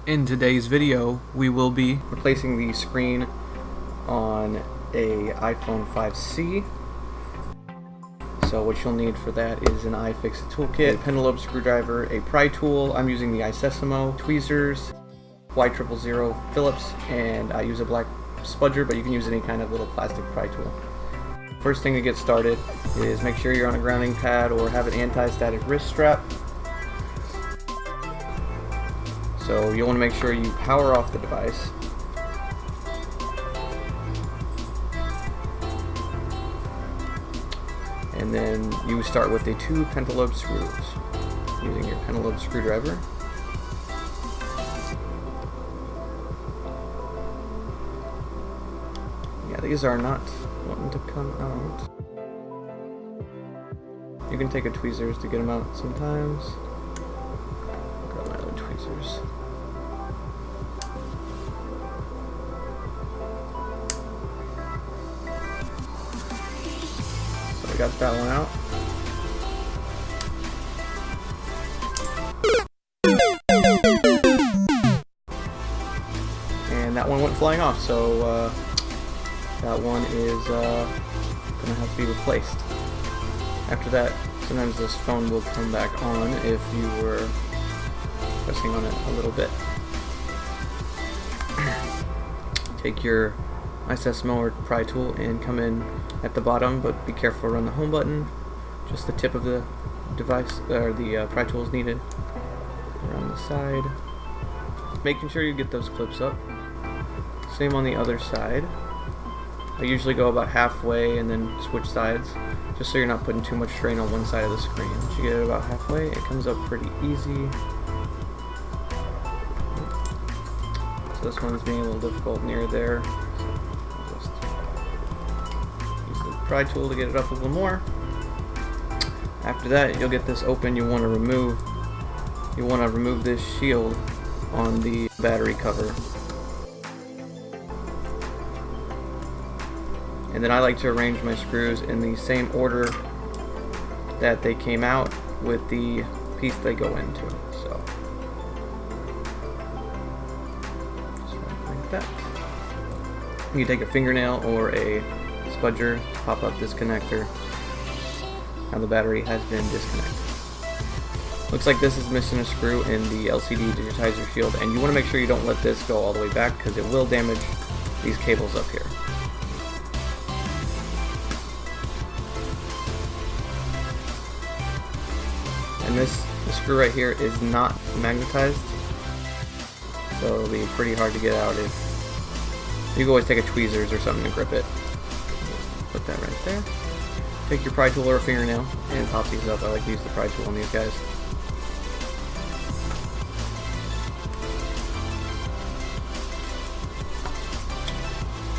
In today's video, we will be replacing the screen on a iPhone 5C. So what you'll need for that is an iFixit toolkit, a pentalobe screwdriver, a pry tool. I'm using the Isesimo, tweezers, y.jonaz Phillips, and I use a black spudger, but you can use any kind of little plastic pry tool. First thing to get started is make sure you're on a grounding pad or have an anti-static wrist strap. So you'll want to make sure you power off the device. And then you start with the 2 pentalobe screws using your pentalobe screwdriver. Yeah, these are not wanting to come out. You can take a tweezers to get them out sometimes. Got my other tweezers. So I got that one out. And that one went flying off, so that one is gonna have to be replaced. After that, sometimes this phone will come back on if you were pressing on it a little bit. Take your Isesimo or pry tool and come in at the bottom, but be careful around the home button. Just the tip of the device, or the pry tool is needed. Around the side. Making sure you get those clips up. Same on the other side. I usually go about halfway and then switch sides, just so you're not putting too much strain on one side of the screen. Once you get it about halfway, it comes up pretty easy. So this one's being a little difficult near there. Just use the pry tool to get it up a little more. After that, you'll get this open. You want to remove this shield on the battery cover. And then I like to arrange my screws in the same order that they came out with the piece they go into. So, just like that. You take a fingernail or a spudger, pop up this connector. Now the battery has been disconnected. Looks like this is missing a screw in the LCD digitizer shield, and you want to make sure you don't let this go all the way back because it will damage these cables up here. And the screw right here is not magnetized, so it'll be pretty hard to get out. If you can always take a tweezers or something to grip it. Put that right there. Take your pry tool or a fingernail and pop these up. I like to use the pry tool on these guys.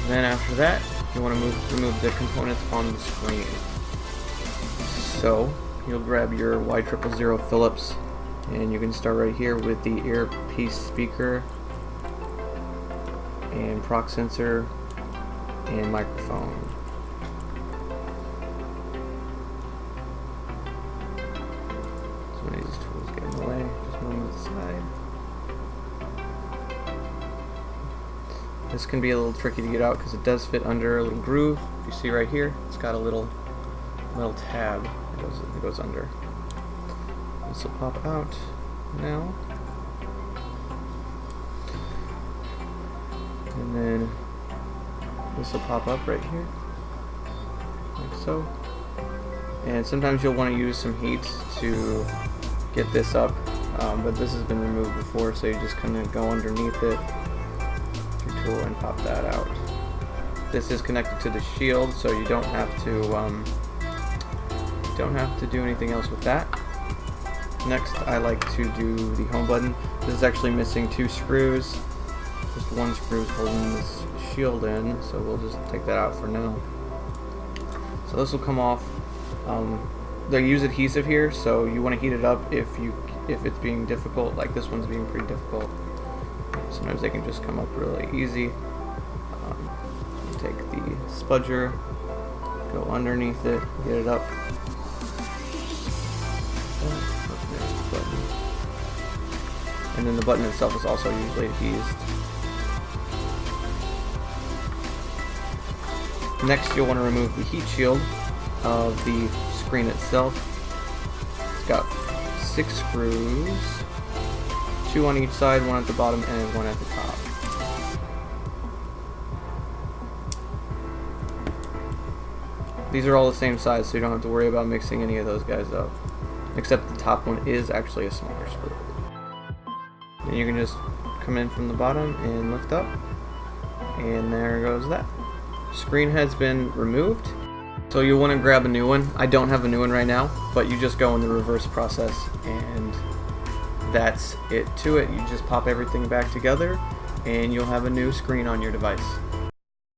And then after that, you want to remove the components on the screen. So you'll grab your y.jonaz Phillips, and you can start right here with the earpiece speaker and proc sensor and microphone. So many of these tools get in the way. Just move them to the side. This can be a little tricky to get out because it does fit under a little groove. If you see right here, it's got a little tab. It goes under. This will pop out now. And then this will pop up right here, like so. And sometimes you'll want to use some heat to get this up, but this has been removed before, so you just kind of go underneath it, your tool, and pop that out. This is connected to the shield, so you don't have to do anything else with that. Next, I like to do the home button. This is actually missing 2 screws. Just one screw is holding this shield in, so we'll just take that out for now. So this will come off. They use adhesive here, so you want to heat it up if it's being difficult, like this one's being pretty difficult. Sometimes they can just come up really easy. You take the spudger, go underneath it, get it up. and then the button itself is also usually adhesed. Next, you'll want to remove the heat shield of the screen itself. It's got 6 screws, 2 on each side, 1 at the bottom and 1 at the top. These are all the same size, so you don't have to worry about mixing any of those guys up. Except the top one is actually a smaller screw. And you can just come in from the bottom and lift up. And there goes that. Screen has been removed. So you'll want to grab a new one. I don't have a new one right now, but you just go in the reverse process and that's it to it. You just pop everything back together and you'll have a new screen on your device.